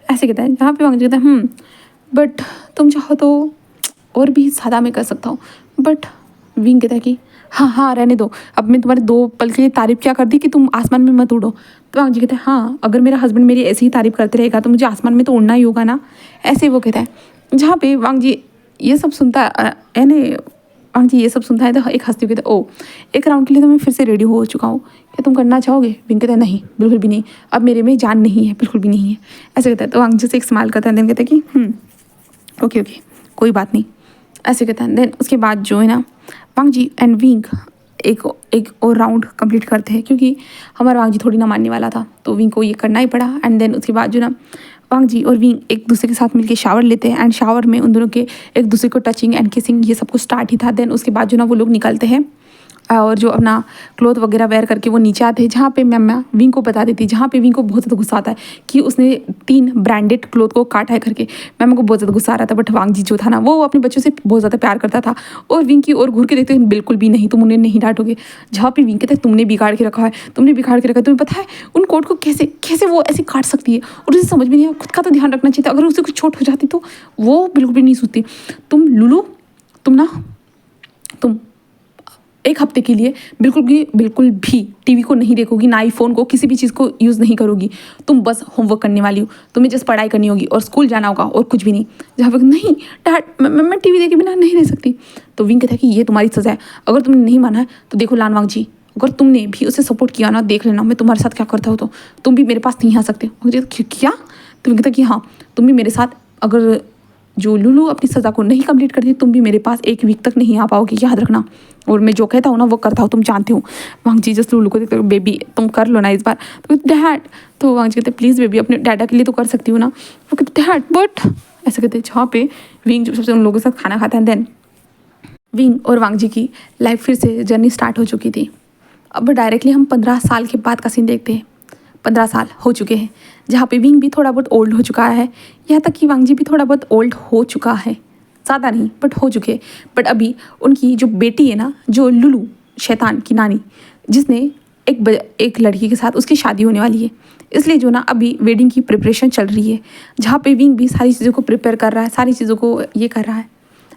ऐसे कहता है, जहाँ पे वांग जी कहता है बट तुम चाहो तो और भी ज़्यादा मैं कर सकता हूँ। बट विंग कहता है कि हाँ रहने दो, अब मैं तुम्हारे 2 पल के लिए तारीफ़ क्या कर दी कि तुम आसमान में मत उड़ो। तो वांग जी कहता है हाँ अगर मेरा हस्बैंड मेरी ऐसी ही तारीफ़ करते रहेगा तो मुझे आसमान में तो उड़ना ही होगा ना, ऐसे वो कहता है। जहाँ पे वांग जी ये सब सुनता यानी वांग जी ये सब सुनता है तो एक हंसती हुई कहता है ओ एक राउंड के लिए तो मैं फिर से रेडी हो चुका हूँ, क्या तुम करना चाहोगे। विंग कहता है नहीं बिल्कुल भी नहीं, अब मेरे में जान नहीं है, बिल्कुल भी नहीं है। ऐसे कहता है। तो वांग जी से एक स्माइल करता है, देन कहता है कि ओके कोई बात नहीं, ऐसे कहता है। देन उसके बाद जो है ना वांग जी एंड विंग एक और राउंड कंप्लीट करते हैं, क्योंकि हमारा वांग जी थोड़ी ना मानने वाला था, तो विंग को ये करना ही पड़ा। एंड देन उसके बाद जो ना वांग जी और विंग एक दूसरे के साथ मिलके शावर लेते हैं एंड शावर में उन दोनों के एक दूसरे को टचिंग एंड किसिंग ये सब कुछ स्टार्ट ही था। देन उसके बाद जो ना वो लोग निकलते हैं और जो अपना क्लोथ वगैरह वेयर करके वो नीचे आते हैं, जहाँ पे मैं विंग को बता देती, जहाँ पे विंग को बहुत ज़्यादा गुस्सा आता है कि उसने 3 ब्रांडेड क्लोथ को काटा है करके। मैम को बहुत ज़्यादा गुस्सा आ रहा था, बट वांग जी जो था ना वो अपने बच्चों से बहुत ज़्यादा प्यार करता था और विंग की ओर घूर के देखते बिल्कुल भी नहीं, तुम उन्हें नहीं डांटोगे। जहाँ पे विंग कहता है तुमने बिगाड़ के रखा है, तुम्हें पता है उन कोट को कैसे वो ऐसे काट सकती है, और उसे समझ में नहीं आया। खुद का तो ध्यान रखना चाहिए था, अगर उसे कुछ चोट हो जाती तो वो बिल्कुल भी नहीं सोचती। तुम लुलू तुम एक हफ्ते के लिए बिल्कुल भी टीवी को नहीं देखोगी, ना ही फ़ोन को, किसी भी चीज़ को यूज़ नहीं करोगी। तुम बस होमवर्क करने वाली हो, तुम्हें जस्ट पढ़ाई करनी होगी और स्कूल जाना होगा और कुछ भी नहीं। जहाँ पर नहीं डैड मैं टीवी देखे बिना नहीं रह सकती। तो विंग कहता है कि ये तुम्हारी सज़ा है, अगर तुमने नहीं माना है तो देखो लान वांग जी, अगर तुमने भी उसे सपोर्ट किया ना, देख लेना मैं तुम्हारे साथ क्या करता हूँ, तो तुम भी मेरे पास नहीं आ सकते। मुझे क्या। तो विंग कहता है कि हाँ तुम भी मेरे साथ, अगर जो लुलू अपनी सज़ा को नहीं कंप्लीट करती तुम भी मेरे पास 1 वीक तक नहीं आ पाओगे, याद रखना। और मैं जो कहता हूँ ना वो करता हूँ, तुम जानते हो। वांग जी जस्ट लुलू को देखते हो, बेबी तुम कर लो ना इस बार। तो डैड, तो वांग जी कहते प्लीज़ बेबी अपने डैडा के लिए तो कर सकती हो ना। वो कहते डैड बट, ऐसे कहते। जहाँ पे विंग जो सबसे उन लोगों के साथ खाना खाता है, देन विंग और वांग जी की लाइफ फिर से जर्नी स्टार्ट हो चुकी थी। अब डायरेक्टली हम 15 साल के बाद का सीन देखते हैं। 15 साल हो चुके हैं, जहाँ पे विंग भी थोड़ा बहुत ओल्ड हो चुका है, यहाँ तक कि वांग जी भी थोड़ा बहुत ओल्ड हो चुका है, ज़्यादा नहीं बट हो चुके। बट अभी उनकी जो बेटी है ना, जो लुलू शैतान की नानी, जिसने एक लड़की के साथ उसकी शादी होने वाली है, इसलिए जो ना अभी वेडिंग की प्रिपरेशन चल रही है, जहाँ पे विंग भी सारी चीज़ों को प्रिपेयर कर रहा है, सारी चीज़ों को ये कर रहा है।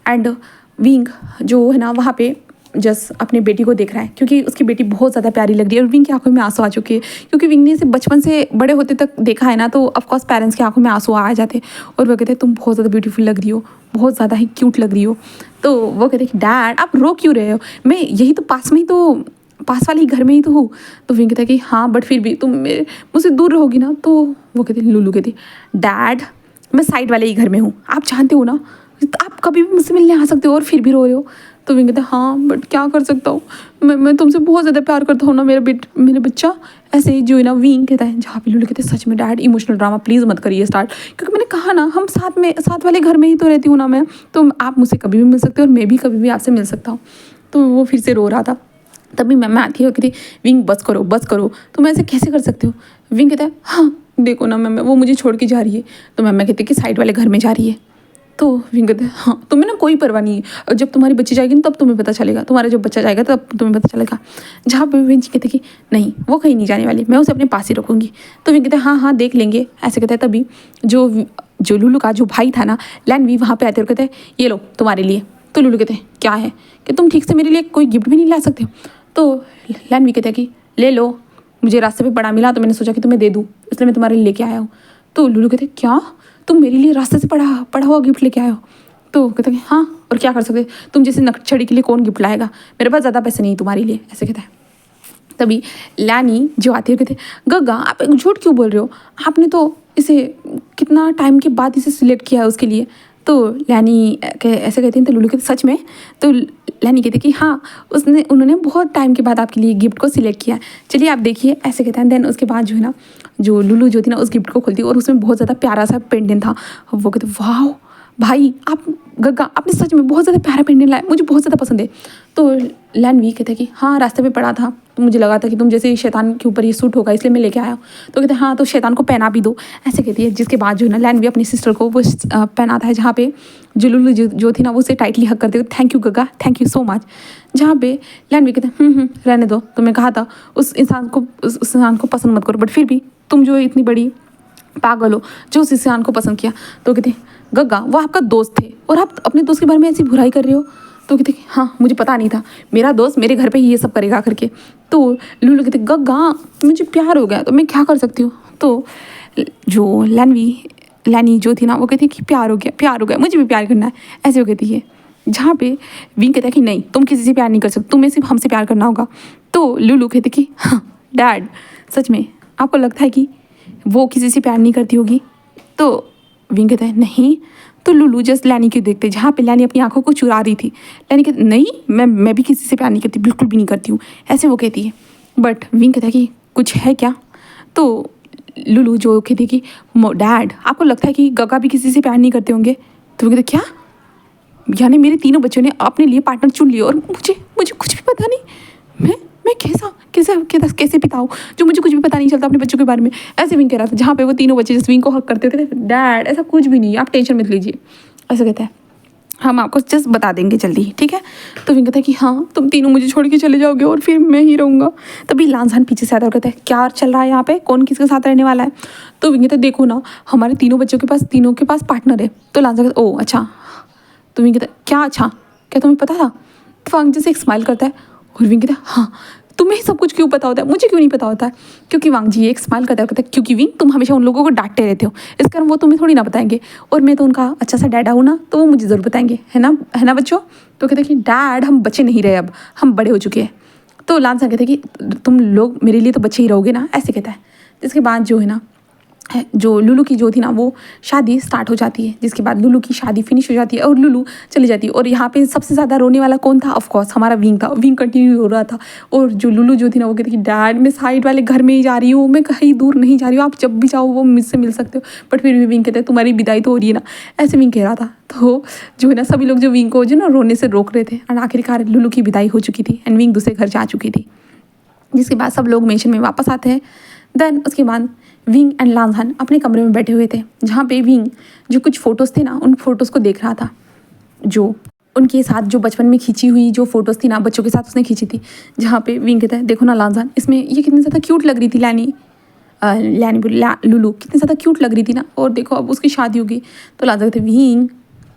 एंड विंग जो है ना वहाँ पे जस्ट अपनी बेटी को देख रहा है, क्योंकि उसकी बेटी बहुत ज़्यादा प्यारी लग रही है और विंग की आंखों में आंसू आ चुके हैं, क्योंकि विंग ने इसे बचपन से बड़े होते तक देखा है ना, तो ऑफकोर्स पेरेंट्स की आंखों में आंसू आ जाते और वो कहते हैं तुम बहुत ज़्यादा ब्यूटीफुल लग रही हो, बहुत ज़्यादा ही क्यूट लग रही हो। तो वो कहते हैं डैड आप रो क्यों रहे हो, मैं यही तो पास वाले ही घर में ही तो हूँ। तो विंग कहता है कि हाँ बट फिर भी तुम मुझसे दूर रहोगी ना। तो वो कहती लुलू कहती डैड मैं साइड वाले ही घर में हूँ, आप जानते हो ना, आप कभी भी मुझसे मिलने आ सकते हो और फिर भी रो रहे हो। तो विंग कहता है हाँ बट क्या कर सकता हूँ, मैं तुमसे बहुत ज़्यादा प्यार करता हूँ ना मेरे बच्चा। ऐसे ही जो है ना विंग कहता है, जहाँ पे लुलू कहते हैं सच में डैड इमोशनल ड्रामा प्लीज़ मत करिए स्टार्ट, क्योंकि मैंने कहा ना हम साथ वाले घर में ही तो रहती हूँ ना मैं, तो आप मुझसे कभी भी मिल सकते हो और मैं भी कभी भी आपसे मिल सकता हूँ। तो वो फिर से रो रहा था। तभी मैं आती है कहती विंग बस करो, तुम ऐसे कैसे कर सकते हो। विंग कहता है हाँ देखो ना मैम वो मुझे छोड़ के जा रही है। तो मैं कहती कि साइड वाले घर में जा रही है। तो विंग कहते हैं हाँ तुम्हें ना कोई परवाह नहीं है, जब तुम्हारी बच्ची जाएगी ना तब तुम्हें पता चलेगा, तुम्हारा जब बच्चा जाएगा तब तुम्हें पता चलेगा। जहाँ पे विंग कहते कि नहीं वो कहीं नहीं जाने वाली, मैं उसे अपने पास ही रखूँगी। तो विंग कहते हैं हाँ देख लेंगे। ऐसे कहते हैं। तभी जो लुलू का जो भाई था ना लैन भी वहाँ पे आते और कहते हैं ये लो तुम्हारे लिए। तो लुलू कहते हैं क्या है कि तुम ठीक से मेरे लिए कोई गिफ्ट भी नहीं ला सकते हो। तो लैनवी कहते हैं कि ले लो, मुझे रास्ते पे पड़ा मिला तो मैंने सोचा कि तुम्हें दे दूँ, इसलिए मैं तुम्हारे लिए लेके आया हूँ। तो लुलू कहते हैं क्या तुम मेरे लिए रास्ते से पड़ा हुआ गिफ्ट लेके आए हो। तो कहते हैं हाँ, और क्या कर सकते, तुम जैसे नकछड़ी के लिए कौन गिफ्ट लाएगा, मेरे पास ज़्यादा पैसे नहीं तुम्हारे लिए, ऐसे कहता है। तभी लैनी जो आती है कहते गग्गा आप एक झूठ क्यों बोल रहे हो, आपने तो इसे कितना टाइम के बाद इसे सिलेक्ट किया है उसके लिए। तो लैनी ऐसे कहती हैं। तो लुलू कहते सच में। तो लैनी कहते कि हाँ उन्होंने बहुत टाइम के बाद आपके लिए गिफ्ट को सिलेक्ट किया, चलिए आप देखिए, ऐसे कहते हैं। देन उसके बाद जो है ना, जो लुलू जो थी ना उस गिफ्ट को खोलती है और उसमें बहुत ज़्यादा प्यारा सा पेंडेंट था। वो कहते वाह भाई आप गग्गा आपने सच में बहुत ज़्यादा प्यारा पेंडेंट लाया, मुझे बहुत ज़्यादा पसंद है। तो लैनवी कहते हैं कि हाँ रास्ते में पड़ा था तो मुझे लगा था कि तुम जैसे शैतान के ऊपर ये सूट होगा इसलिए मैं लेके आया हूँ। तो कहते हैं हाँ तो शैतान को पहना भी दो, ऐसे कहती है। जिसके बाद जो है ना लैनवी अपनी सिस्टर को वो पहनाता है, जहाँ पे जो लुलू जो थी ना वो उसे टाइटली हक करते हुए थैंक यू गग्गा, थैंक यू सो मच। जहाँ पे लैनवी कहते हैं रहने दो, तुम्हें कहा था उस इंसान को पसंद मत करो, बट फिर भी तुम जो इतनी बड़ी पागल हो जो उस इंसान को पसंद किया। तो कहते हैं गग्गा वो आपका दोस्त थे और आप अपने दोस्त के बारे में ऐसी बुराई कर रहे हो। तो कहते हाँ मुझे पता नहीं था मेरा दोस्त मेरे घर पे ही ये सब करेगा करके। तो लुलू कहते गग्गा मुझे प्यार हो गया तो मैं क्या कर सकती हूँ। तो जो लैनी जो थी ना वो कहती कि प्यार हो गया मुझे भी प्यार करना है, ऐसे वो कहती है। जहाँ पे विंग कहता है कि नहीं तुम किसी से प्यार नहीं कर सकते, तुम्हें सिर्फ हमसे प्यार करना होगा। तो लुलू कहते कि हाँ डैड सच में आपको लगता है कि वो किसी से प्यार नहीं करती होगी। तो विंग कहता है नहीं। तो लुलू जस्ट लैनी को देखते जहाँ पे लैनी अपनी आंखों को चुरा रही थी। लैनी कहती नहीं मैं भी किसी से प्यार नहीं करती, बिल्कुल भी नहीं करती हूँ, ऐसे वो कहती है। बट विंग कहता है कि कुछ है क्या। तो लुलू जो कहती है कि डैड आपको लगता है कि गग्गा भी किसी से प्यार नहीं करते होंगे। तो वो कहते क्या, यानी मेरे तीनों बच्चों ने अपने लिए पार्टनर चुन लिया और मुझे कुछ भी पता नहीं, मैं कैसे पिता हूँ जो मुझे कुछ भी पता नहीं चलता अपने बच्चों के बारे में, ऐसे विंग कह रहा था। जहाँ पे वो तीनों बच्चे जिस विंग को हक करते थे डैड ऐसा कुछ भी नहीं, आप टेंशन मत लीजिए, ऐसा कहता है हम आपको जस्ट बता देंगे जल्दी, ठीक है। तो विंग कहता है कि हाँ तुम तीनों मुझे छोड़ के चले जाओगे और फिर मैं ही रहूँगा। तभी लांझान पीछे से आता और कहता है क्या चल रहा है यहाँ पे, कौन किसके साथ रहने वाला है। तो विंग कहता है देखो ना हमारे तीनों के पास पार्टनर है। तो लांझान कहता ओ अच्छा। तो विंग कहता है क्या अच्छा, क्या तुम्हें पता था। तो वांग जैसे एक स्माइल करता है और विंग कहता है हाँ तुम्हें ही सब कुछ क्यों पता होता है, मुझे क्यों नहीं पता होता है। क्योंकि वांग जी एक स्माइल करता है, कहता है क्योंकि विंग तुम हमेशा उन लोगों को डांटते रहते हो, इस कारण वो तुम्हें थोड़ी ना बताएंगे, और मैं तो उनका अच्छा सा डैडा हूँ ना तो वो मुझे ज़रूर बताएंगे, है ना बच्चों। तो कहते हैं कि डैड हम बच्चे नहीं रहे, अब हम बड़े हो चुके हैं। तो लांझान कहते हैं कि तुम लोग मेरे लिए तो बच्चे ही रहोगे ना, ऐसे कहता है। जिसके बाद जो है ना जो लुलू की जो थी ना वो शादी स्टार्ट हो जाती है। जिसके बाद लुलू की शादी फिनिश हो जाती है और लुलू चली जाती है। और यहाँ पे सबसे ज़्यादा रोने वाला कौन था, ऑफ कोर्स हमारा विंग था। विंग कंटिन्यू हो रहा था और जो लुलू जो थी ना वो कहती कि डैड मैं साइड वाले घर में ही जा रही हूँ, मैं कहीं दूर नहीं जा रही हूँ, आप जब भी चाहो वो मुझसे मिल सकते हो। बट फिर भी विंग कहते हैं तुम्हारी विदाई तो हो रही है ना, ऐसे विंग कह रहा था। तो जो है ना सभी लोग जो विंग को जो ना रोने से रोक रहे थे और आखिरकार लुलू की विदाई हो चुकी थी एंड विंग दूसरे घर जा चुकी थी। जिसके बाद सब लोग मेंशन में वापस आते हैं। देन उसके बाद विंग एंड लांझान अपने कमरे में बैठे हुए थे, जहाँ पे विंग जो कुछ फ़ोटोज़ थे ना उन फोटोज़ को देख रहा था, जो उनके साथ जो बचपन में खींची हुई जो फोटोज़ थी ना बच्चों के साथ उसने खींची थी। जहाँ पे विंग कहता है देखो ना लांझान इसमें ये कितनी ज़्यादा क्यूट लग रही थी लुलू कितनी ज़्यादा क्यूट लग रही थी ना, और देखो अब उसकी शादी होगी। तो लांझान कहते विंग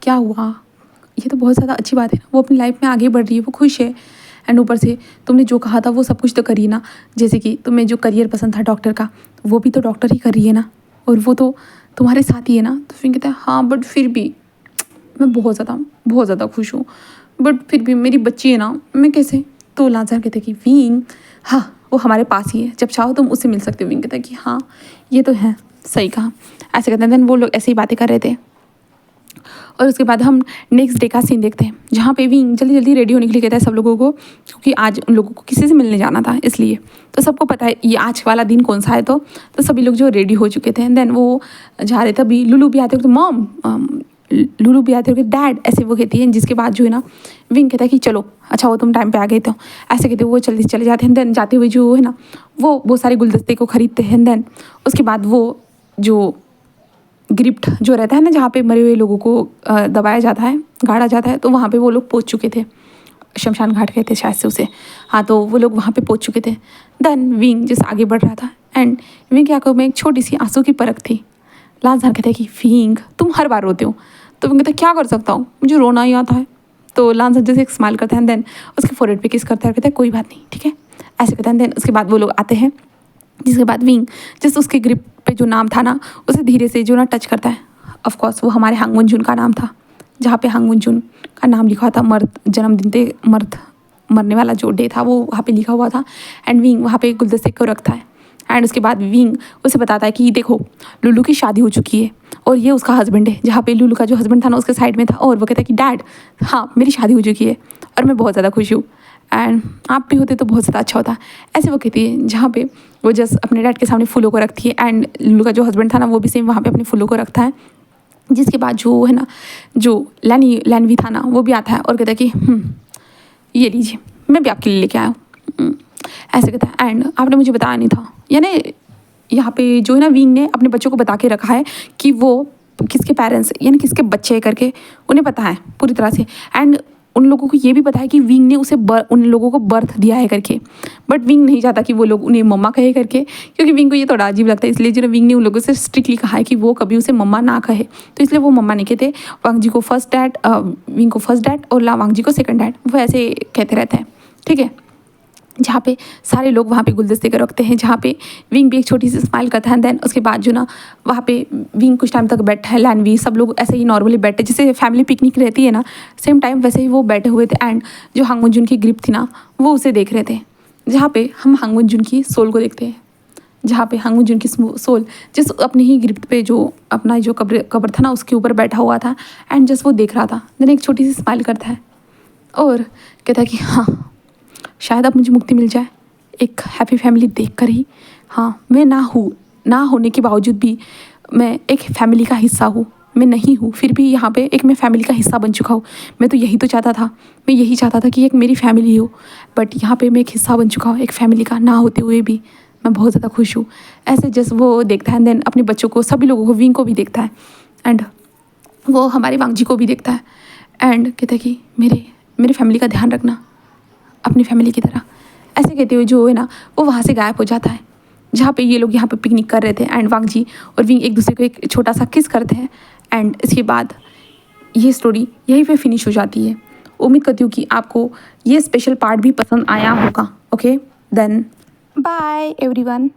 क्या हुआ, ये तो बहुत ज़्यादा अच्छी बात है ना, वो अपनी लाइफ में आगे बढ़ रही है, वो खुश है। एंड ऊपर से तुमने जो कहा था वो सब कुछ तो करी ना, जैसे कि तुम्हें जो करियर पसंद था डॉक्टर का वो भी तो डॉक्टर ही कर रही है ना, और वो तो तुम्हारे साथ ही है ना। तो फिर कहता है हाँ बट फिर भी मैं बहुत ज़्यादा खुश हूँ, बट फिर भी मेरी बच्ची है ना, मैं कैसे। तो लांझान कहते कि विंग हाँ वो हमारे पास ही है, जब चाहो तुम उससे मिल सकते हो। विंग कहता है कि हाँ ये तो है, सही कहा, ऐसे कहते हैं। देन वो लोग ऐसे ही बातें कर रहे थे और उसके बाद हम नेक्स्ट डे का सीन देखते हैं, जहाँ पे विंग जल्दी रेडी होने के लिए कहता है सब लोगों को, क्योंकि आज उन लोगों को किसी से मिलने जाना था इसलिए। तो सबको पता है ये आज वाला दिन कौन सा है। तो सभी लोग जो रेडी हो चुके थे देन वो जा रहे थे। अभी लुलू भी आते हो तो मॉम, लुलू भी आते हो कि डैड, ऐसे वो कहती है। जिसके बाद जो है ना विंग कहता है कि चलो अच्छा वो तुम टाइम पे आ गए तो, ऐसे कहते वो जल्दी चले जाते हैं। देन जाते हुए जो है ना वो बहुत सारे गुलदस्ते को खरीदते हैं। देन उसके बाद वो जो गिफ्ट जो रहता है ना जहाँ पे मरे हुए लोगों को दबाया जाता है, गाड़ा जाता है, तो वहाँ पे वो लोग पहुँच चुके थे, शमशान घाट कहते शायद से उसे, हाँ तो वो लोग वहाँ पे पहुँच चुके थे। देन विंग जैसे आगे बढ़ रहा था एंड विंग की आंखों में एक छोटी सी आंसू की परख थी। लांझान कहते हैं कि विंग तुम हर बार रोते हो। तो विंग कहता है क्या कर सकता हूँ, मुझे रोना ही आता है। तो लान संजय से एक स्माइल करता है, देन उसके फोरहेड पे किस करता है, कहता है कोई बात नहीं, ठीक है, ऐसे कहता है। देन उसके बाद वो लोग आते हैं, जिसके बाद विंग जिस उसके ग्रिप पे जो नाम था ना उसे धीरे से जो ना टच करता है। ऑफ कोर्स वो हमारे हांग वनजुन का नाम था, जहाँ पे हांग वनजुन का नाम लिखा था, मर्द जन्मदिन पे मर्द मरने वाला जो डे था वो वहाँ पे लिखा हुआ था। एंड विंग वहाँ पे गुलदस्ते को रखता है। एंड उसके बाद विंग उसे बताता है कि देखो लुलू की शादी हो चुकी है और ये उसका हस्बैंड है, जहाँ पे लुलू का जो हस्बैंड था ना उसके साइड में था। और वो कहता है कि डैड हाँ मेरी शादी हो चुकी है और मैं बहुत ज़्यादा खुश हूँ, एंड आप भी होते तो बहुत ज़्यादा अच्छा होता। ऐसे वो कहती है, जहाँ पे वो जस्ट अपने डैड के सामने फूलों को रखती है। एंड लुलू का जो हस्बैंड था ना वो भी सेम वहाँ पे अपने फूलों को रखता है। जिसके बाद जो है ना जो लैनवी था ना वो भी आता है और कहता है कि ये लीजिए मैं भी आपके लिए लेके आया हूँ, ऐसे कहता है। एंड आपने मुझे बताया नहीं था, यानी यहाँ पे जो है ना विंग ने अपने बच्चों को बता के रखा है कि वो किसके पेरेंट्स यानी किसके बच्चे हैं करके उन्हें पता है पूरी तरह से। एंड उन लोगों को ये भी पता है कि विंग ने उसे उन लोगों को बर्थ दिया है करके, बट विंग नहीं चाहता कि वो लोग उन्हें मम्मा कहे करके, क्योंकि विंग को ये थोड़ा अजीब लगता है। इसलिए जो विंग ने उन लोगों से स्ट्रिक्टली कहा है कि वो कभी उसे मम्मा ना कहे, तो इसलिए वो मम्मा नहीं कहते। वांग जी को फर्स्ट डैड, विंग को फर्स्ट डैड और ला वांग जी को सेकंड डैड, वो ऐसे कहते रहते हैं, ठीक है। जहाँ पे सारे लोग वहाँ पे गुलदस्ते कर रखते हैं, जहाँ पे विंग भी एक छोटी सी स्माइल करता है। देन उसके बाद जो ना वहाँ पे विंग कुछ टाइम तक बैठा है, लैनवी सब लोग ऐसे ही नॉर्मली बैठे जैसे फैमिली पिकनिक रहती है ना, सेम टाइम वैसे ही वो बैठे हुए थे। एंड जो हांग वनजुन की ग्रिप थी ना वो उसे देख रहे थे, जहाँ पे हम हांग वनजुन की सोल को देखते हैं, जहाँ पे हांग वनजुन की सोल जिस अपनी ही ग्रिप पे जो अपना जो कब्र था ना उसके ऊपर बैठा हुआ था। एंड जस्ट वो देख रहा था, देन एक छोटी सी स्माइल करता है और कहता है कि हाँ शायद अब मुझे मुक्ति मिल जाए एक हैप्पी फैमिली देखकर ही। हाँ मैं ना होने के बावजूद भी मैं एक फैमिली का हिस्सा हूँ, मैं नहीं हूँ फिर भी यहाँ पे एक मैं फैमिली का हिस्सा बन चुका हूँ। मैं तो यही तो चाहता था, मैं यही चाहता था कि एक मेरी फैमिली हो, बट यहाँ पे मैं एक हिस्सा बन चुका हूँ एक फैमिली का, ना होते हुए भी मैं बहुत ज़्यादा खुश हूँ। ऐसे जस्ट वो देखता है, देन अपने बच्चों को सभी लोगों को विंग को भी देखता है एंड वो हमारे वांग जी को भी देखता है। एंड कहता है कि मेरे फैमिली का ध्यान रखना अपनी फैमिली की तरह, ऐसे कहते हुए जो है ना वो वहाँ से गायब हो जाता है। जहाँ पे ये लोग यहाँ पे पिकनिक कर रहे थे एंड वांग जी और विंग एक दूसरे को एक छोटा सा किस करते हैं। एंड इसके बाद ये स्टोरी यहीं पे फिनिश हो जाती है। उम्मीद करती हूँ कि आपको ये स्पेशल पार्ट भी पसंद आया होगा। Okay then bye everyone.